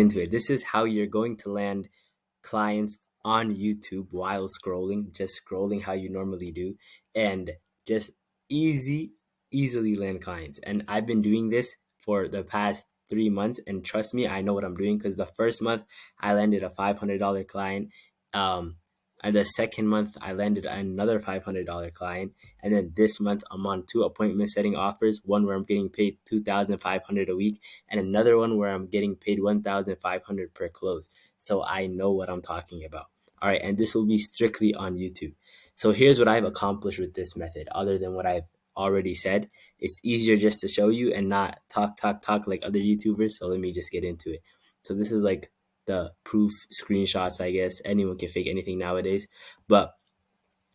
into it. This is how you're going to land clients on YouTube while scrolling, just scrolling how you normally do, and just easily land clients. And I've been doing this for the past 3 months, and trust me, I know what I'm doing, because the first month I landed a $500 client. And the second month I landed another $500 client, and then this month I'm on two appointment setting offers. One where I'm getting paid $2,500 a week, and another one where I'm getting paid $1,500 per close. So I know what I'm talking about. All right, and this will be strictly on YouTube. So here's what I've accomplished with this method, other than what I've already said. It's easier just to show you and not talk like other YouTubers. So let me just get into it. So this is like the proof screenshots, I guess. Anyone can fake anything nowadays. But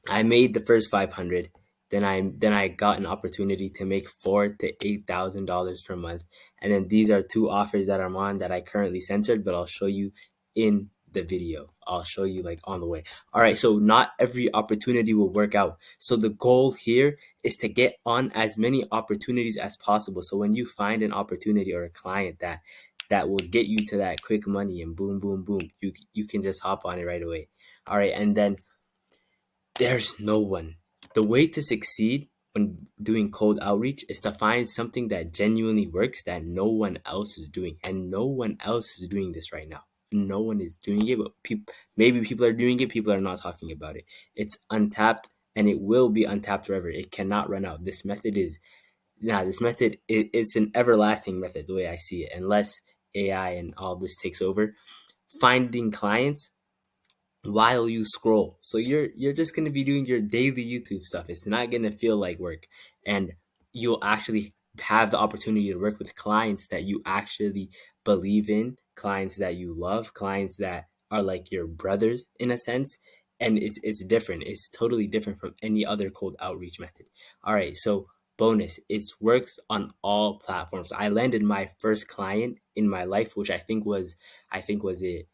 I made the first 500. Then I got an opportunity to make $4,000 to $8,000 per month. And then these are two offers that I'm on that I currently censored, but I'll show you in the video. I'll show you like on the way. All right, so not every opportunity will work out. So the goal here is to get on as many opportunities as possible. So when you find an opportunity or a client that will get you to that quick money and boom, boom, boom, you can just hop on it right away. All right, and then there's no one. The way to succeed when doing cold outreach is to find something that genuinely works that no one else is doing. And no one else is doing this right now. No one is doing it, but maybe people are doing it. People are not talking about it. It's untapped, and it will be untapped forever. It cannot run out. This method, it's an everlasting method, the way I see it, unless AI and all this takes over. Finding clients while you scroll. So you're just gonna be doing your daily YouTube stuff. It's not gonna feel like work, and you'll actually have the opportunity to work with clients that you actually believe in, clients that you love, clients that are like your brothers in a sense. And it's different. It's totally different from any other cold outreach method. All right, so bonus, it works on all platforms. I landed my first client in my life, which I think was it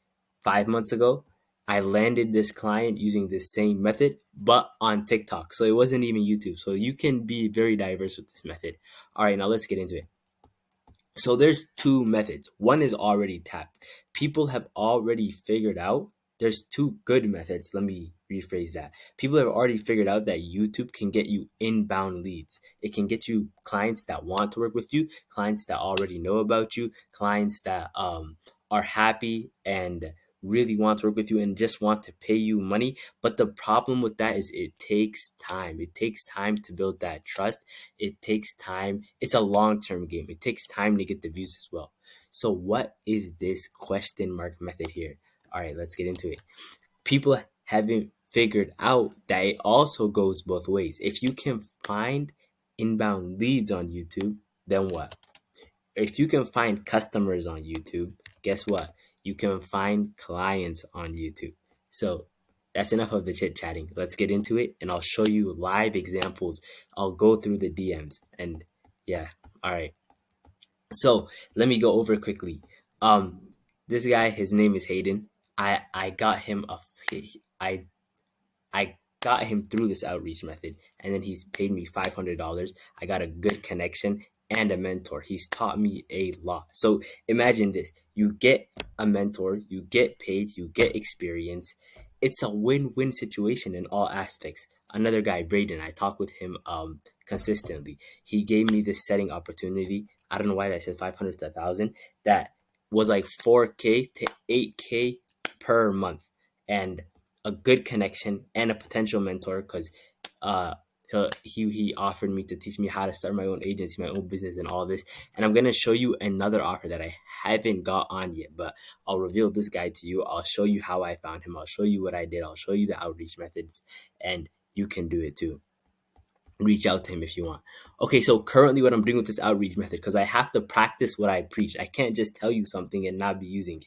5 months ago. I landed this client using this same method, but on TikTok. So it wasn't even YouTube. So you can be very diverse with this method. All right, now let's get into it. So there's two methods. One is already tapped. People have already figured out there's two good methods. Let me rephrase that. People have already figured out that YouTube can get you inbound leads. It can get you clients that want to work with you, clients that already know about you, clients that are happy and really want to work with you and just want to pay you money. But the problem with that is it takes time. It takes time to build that trust. It takes time. It's a long-term game. It takes time to get the views as well. So what is this question mark method here? All right, let's get into it. People haven't figured out that it also goes both ways. If you can find inbound leads on YouTube, then what? If you can find customers on YouTube, guess what? You can find clients on YouTube. So that's enough of the chit chatting. Let's get into it, and I'll show you live examples. I'll go through the DMs, and yeah, all right. So let me go over quickly. This guy, his name is Hayden. I got him I I got him through this outreach method, and then he's paid me $500. I got a good connection and a mentor. He's taught me a lot. So imagine this: you get a mentor, you get paid, you get experience. It's a win-win situation in all aspects. Another guy, Braden, I talk with him consistently. He gave me this setting opportunity. I don't know why that said 500 to 1,000. That was like 4K to 8K per month, and a good connection and a potential mentor, because uh he offered me to teach me how to start my own agency, my own business, and all this. And I'm gonna show you another offer that I haven't got on yet, but I'll reveal this guy to you. I'll show you how I found him. I'll show you what I did. I'll show you the outreach methods, and you can do it too. Reach out to him if you want. Okay, so currently what I'm doing with this outreach method, because I have to practice what I preach. I can't just tell you something and not be using it.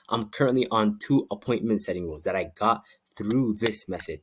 I'm currently on two appointment setting rules that I got through this method,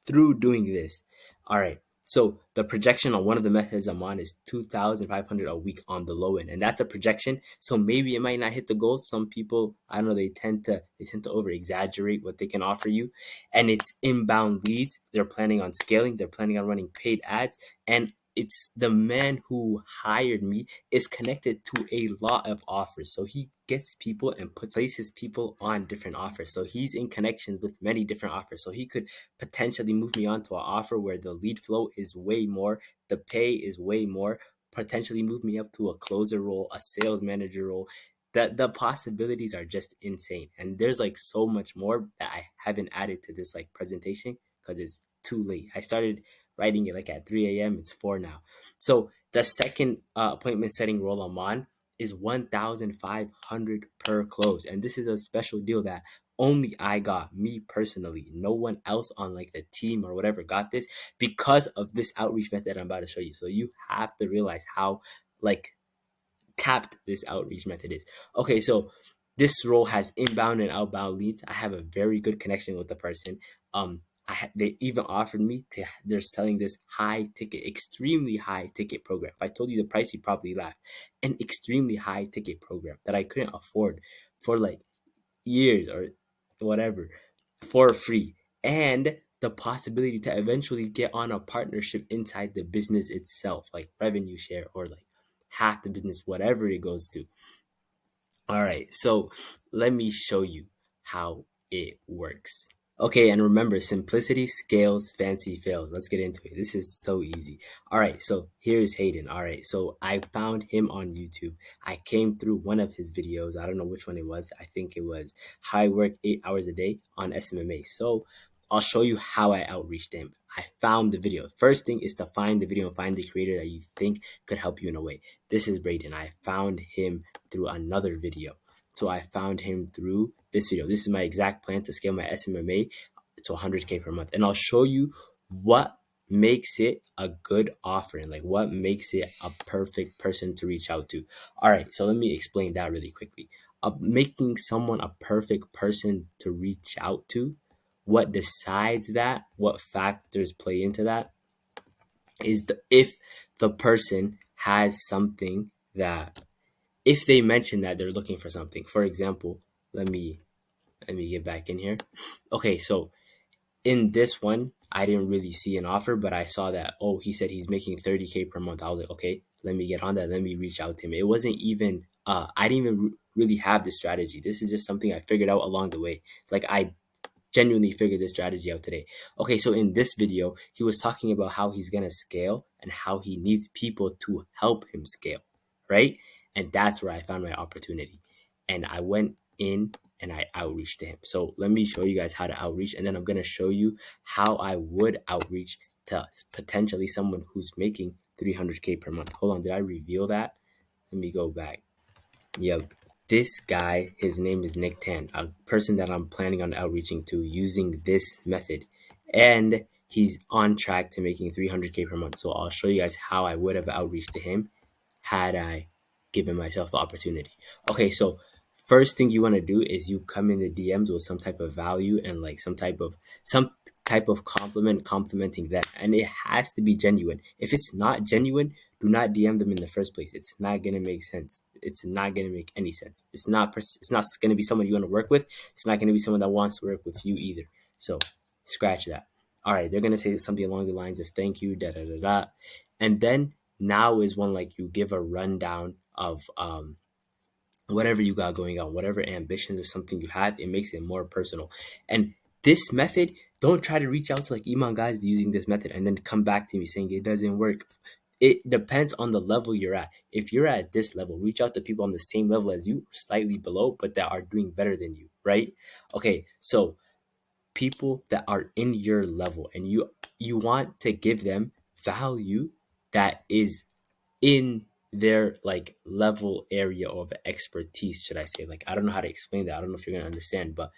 through doing this. All right. So the projection on one of the methods I'm on is 2,500 a week on the low end, and that's a projection. So maybe it might not hit the goals. Some people, I don't know, they tend to over exaggerate what they can offer you, and it's inbound leads. They're planning on scaling. They're planning on running paid ads, and it's the man who hired me is connected to a lot of offers. So he gets people and places people on different offers. So he's in connections with many different offers. So he could potentially move me on to an offer where the lead flow is way more, the pay is way more, potentially move me up to a closer role, a sales manager role. The possibilities are just insane. And there's like so much more that I haven't added to this like presentation because it's too late. I started writing it like at 3 a.m. It's 4 now. So the second appointment setting role I'm on is 1,500 per close. And this is a special deal that only I got, me personally. No one else on like the team or whatever got this because of this outreach method I'm about to show you. So you have to realize how like tapped this outreach method is. Okay, so this role has inbound and outbound leads. I have a very good connection with the person. They even offered me to. They're selling this high ticket, extremely high ticket program. If I told you the price, you'd probably laugh. An extremely high ticket program that I couldn't afford for like years or whatever for free, and the possibility to eventually get on a partnership inside the business itself, like revenue share or like half the business, whatever it goes to. All right, so let me show you how it works. Okay, and remember, simplicity scales, fancy fails. Let's get into it. This is so easy. All right, so here's Hayden. All right, so I found him on YouTube. I came through one of his videos. I don't know which one it was. I think it was how I work 8 hours a day on SMMA. So I'll show you how I outreached him. I found the video. First thing is to find the video and find the creator that you think could help you in a way. This is Braden. I found him through another video. So I found him through this video. This is my exact plan to scale my SMMA to 100K per month. And I'll show you what makes it a good offering, like what makes it a perfect person to reach out to. All right, so let me explain that really quickly. Making someone a perfect person to reach out to, what decides that, what factors play into that, is if the person has something that, if they mention that they're looking for something. For example, let me get back in here. Okay, so in this one, I didn't really see an offer, but I saw that, oh, he said he's making 30K per month. I was like, okay, let me get on that. Let me reach out to him. It wasn't even, I didn't even really have this strategy. This is just something I figured out along the way. Like I genuinely figured this strategy out today. Okay, so in this video, he was talking about how he's going to scale and how he needs people to help him scale, right? And that's where I found my opportunity. And I went in and I outreached to him. So let me show you guys how to outreach, and then I'm going to show you how I would outreach to potentially someone who's making 300K per month. Hold on, did I reveal that? Let me go back. Yep. This guy, his name is Nick Tan, a person that I'm planning on outreaching to using this method. And he's on track to making 300K per month. So I'll show you guys how I would have outreached to him had I given myself the opportunity. Okay, so first thing you want to do is you come in the DMs with some type of value and like some type of complimenting them, and it has to be genuine. If it's not genuine, do not DM them in the first place. It's not gonna make sense. It's not gonna make any sense. It's not gonna be someone you want to work with. It's not gonna be someone that wants to work with you either. So scratch that. All right, they're gonna say something along the lines of thank you, da da da da, and then now is when like you give a rundown of whatever you got going on, whatever ambitions or something you have. It makes it more personal. And this method, don't try to reach out to like Iman guys using this method and then come back to me saying it doesn't work. It depends on the level you're at. If you're at this level, reach out to people on the same level as you, slightly below, but that are doing better than you, right? Okay, so people that are in your level, and you want to give them value that is in their like level area of expertise, should I say. Like, I don't know how to explain that. I don't know if you're going to understand, but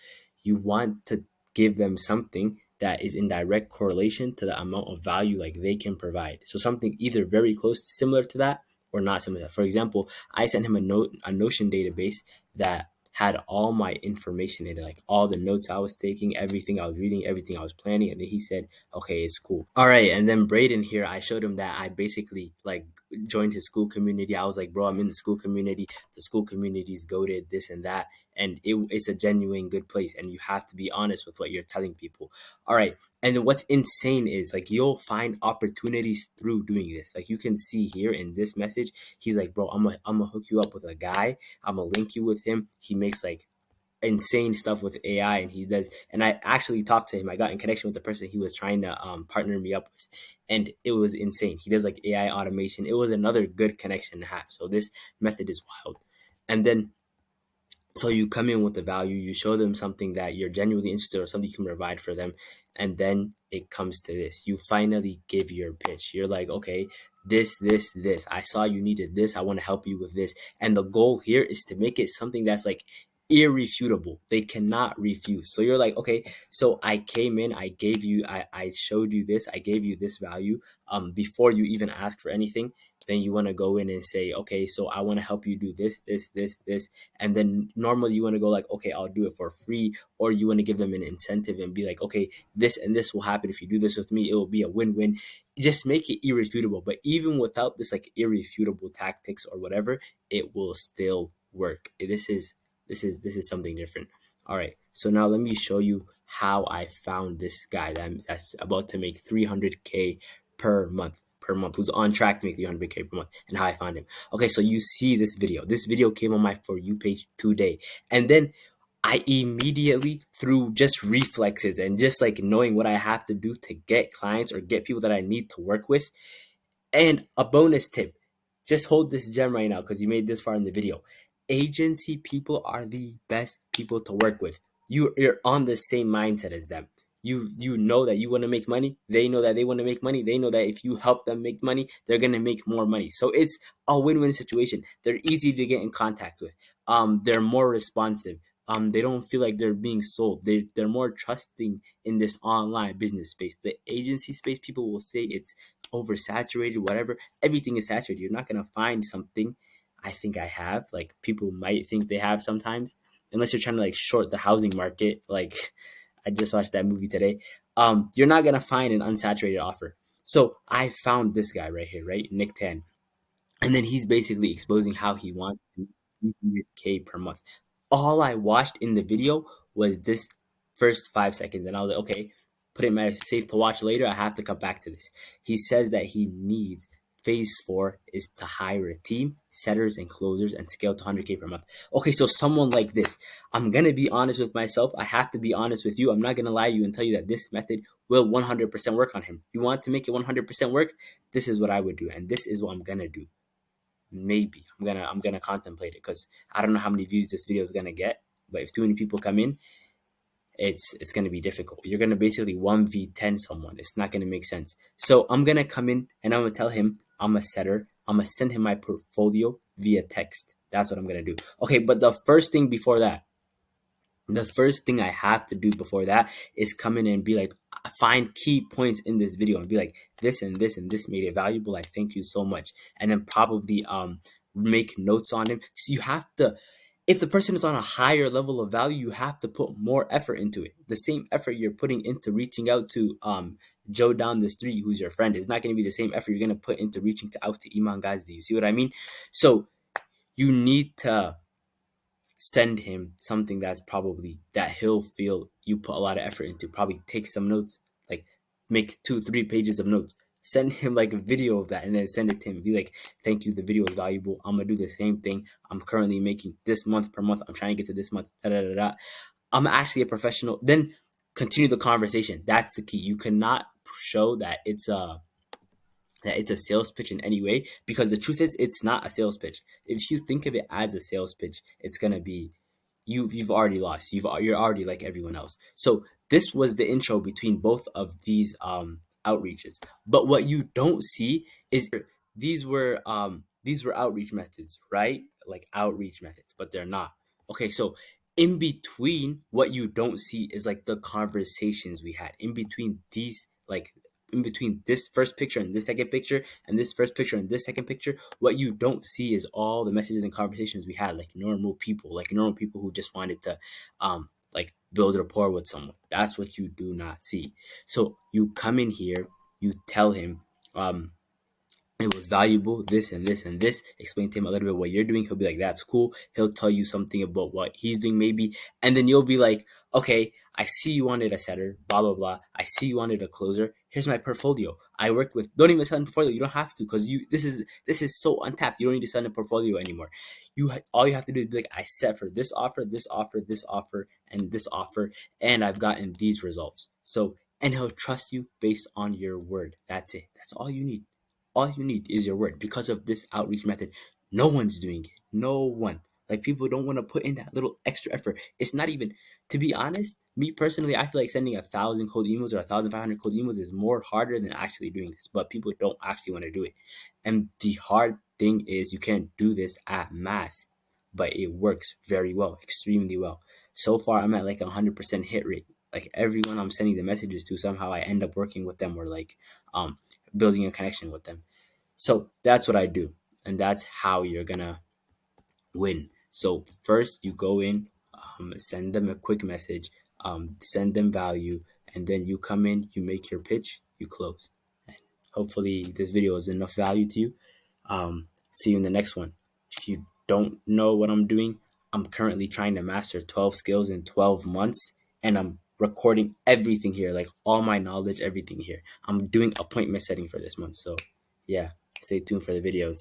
you want to give them something that is in direct correlation to the amount of value like they can provide. So something either very close, similar to that, or not similar to that. For example, I sent him a Notion database that had all my information in it, like all the notes I was taking, everything I was reading, everything I was planning. And then he said, okay, it's cool. All right. And then Braden here, I showed him that I basically like joined his school community. I was like, bro, I'm in the school community. The school community's goated, this and that. And it's a genuine good place. And you have to be honest with what you're telling people. All right. And what's insane is like you'll find opportunities through doing this. Like you can see here in this message, he's like, bro, I'm gonna hook you up with a guy. I'm gonna link you with him. He makes like insane stuff with AI, and he does. And I actually talked to him. I got in connection with the person he was trying to partner me up with, and it was insane. He does like AI automation. It was another good connection to have. So this method is wild. And then so you come in with the value, you show them something that you're genuinely interested or something you can provide for them, and then it comes to this. You finally give your pitch. You're like, okay, this. I saw you needed this. I want to help you with this. And the goal here is to make it something that's like irrefutable. They cannot refuse. So you're like, okay, so I came in, I showed you this, I gave you this value before you even ask for anything. Then you want to go in and say, okay, so I want to help you do this, and then normally you want to go like, okay, I'll do it for free, or you want to give them an incentive and be like, okay, this and this will happen if you do this with me. It will be a win-win. Just make it irrefutable. But even without this like irrefutable tactics or whatever, it will still work. This is something different. All right, so now let me show you how I found this guy that's about to make 300K per month, who's on track to make 300K per month, and how I found him. Okay, so you see this video. This video came on my For You page today. And then I immediately, through just reflexes and just like knowing what I have to do to get clients or get people that I need to work with, and a bonus tip, just hold this gem right now because you made this far in the video. Agency people are the best people to work with. You're on the same mindset as them. You know that you want to make money. They know that they want to make money. They know that if you help them make money, they're gonna make more money. So it's a win-win situation. They're easy to get in contact with. They're more responsive. They don't feel like they're being sold. They're more trusting in this online business space. The agency space, people will say it's oversaturated, whatever. Everything is saturated. You're not gonna find something. I think I have, like, people might think they have sometimes, unless you're trying to like short the housing market. Like I just watched that movie today. You're not gonna find an unsaturated offer. So I found this guy right here, right, Nick Tan, and then he's basically exposing how he wants to 300K per month. All I watched in the video was this first 5 seconds, and I was like, okay, put it in my safe to watch later. I have to come back to this. He says that he needs phase four is to hire a team, setters and closers, and scale to 100K per month. Okay, so someone like this, I'm gonna be honest with myself. I have to be honest with you. I'm not gonna lie to you and tell you that this method will 100% work on him. You want to make it 100% work? This is what I would do, and this is what I'm gonna do. Maybe I'm gonna contemplate it because I don't know how many views this video is gonna get. But if too many people come in, it's gonna be difficult. You're gonna basically 1v10 someone. It's not gonna make sense. So I'm gonna come in and I'm gonna tell him I'm a setter. I'm gonna send him my portfolio via text. That's what I'm gonna do. Okay, but the first thing I have to do before that is come in and be like, find key points in this video and be like, this and this and this made it valuable. I thank you so much. And then probably make notes on him. So you have to, if the person is on a higher level of value, you have to put more effort into it. The same effort you're putting into reaching out to Joe down the street, who's your friend, is not going to be the same effort you're going to put into reaching out to Iman Gazdi. You see what I mean? So you need to send him something that's probably that he'll feel you put a lot of effort into. Probably take some notes, like make 2-3 pages of notes. Send him like a video of that and then send it to him. Be like, thank you, the video is valuable. I'm gonna do the same thing. I'm currently making this month per month. I'm trying to get to this month. Da, da, da, da. I'm actually a professional. Then continue the conversation. That's the key. You cannot show that it's a sales pitch in any way, because the truth is it's not a sales pitch. If you think of it as a sales pitch, it's gonna be you've already lost. You're already like everyone else. So this was the intro between both of these outreaches. But what you don't see is these were outreach methods, right? Like outreach methods, but they're not. Okay, so in between, what you don't see is like the conversations we had in between these, like in between this first picture and this second picture and this first picture and this second picture. What you don't see is all the messages and conversations we had, like normal people who just wanted to like build rapport with someone. That's what you do not see. So you come in here, you tell him, it was valuable, this and this and this. Explain to him a little bit what you're doing. He'll be like, that's cool. He'll tell you something about what he's doing, maybe. And then you'll be like, okay, I see you wanted a setter, blah, blah, blah. I see you wanted a closer. Here's my portfolio. I worked with, don't even send a portfolio. You don't have to, because this is so untapped. You don't need to send a portfolio anymore. All you have to do is be like, I set for this offer, this offer, this offer, and this offer, and I've gotten these results. So, and he'll trust you based on your word. That's it. That's all you need. All you need is your word. Because of this outreach method, no one's doing it. No one. Like, people don't want to put in that little extra effort. It's not even, to be honest, me personally, I feel like sending 1,000 cold emails or 1,500 cold emails is more harder than actually doing this. But people don't actually want to do it. And the hard thing is, you can't do this at mass, but it works very well, extremely well. So far, I'm at like 100% hit rate. Like, everyone I'm sending the messages to, somehow I end up working with them, or like building a connection with them. So that's what I do. And that's how you're gonna win. So first, you go in, send them a quick message, send them value, and then you come in, you make your pitch, you close. And hopefully this video is enough value to you. See you in the next one. If you don't know what I'm doing, I'm currently trying to master 12 skills in 12 months, and I'm recording everything here, like all my knowledge, everything here. I'm doing appointment setting for this month. So yeah, stay tuned for the videos.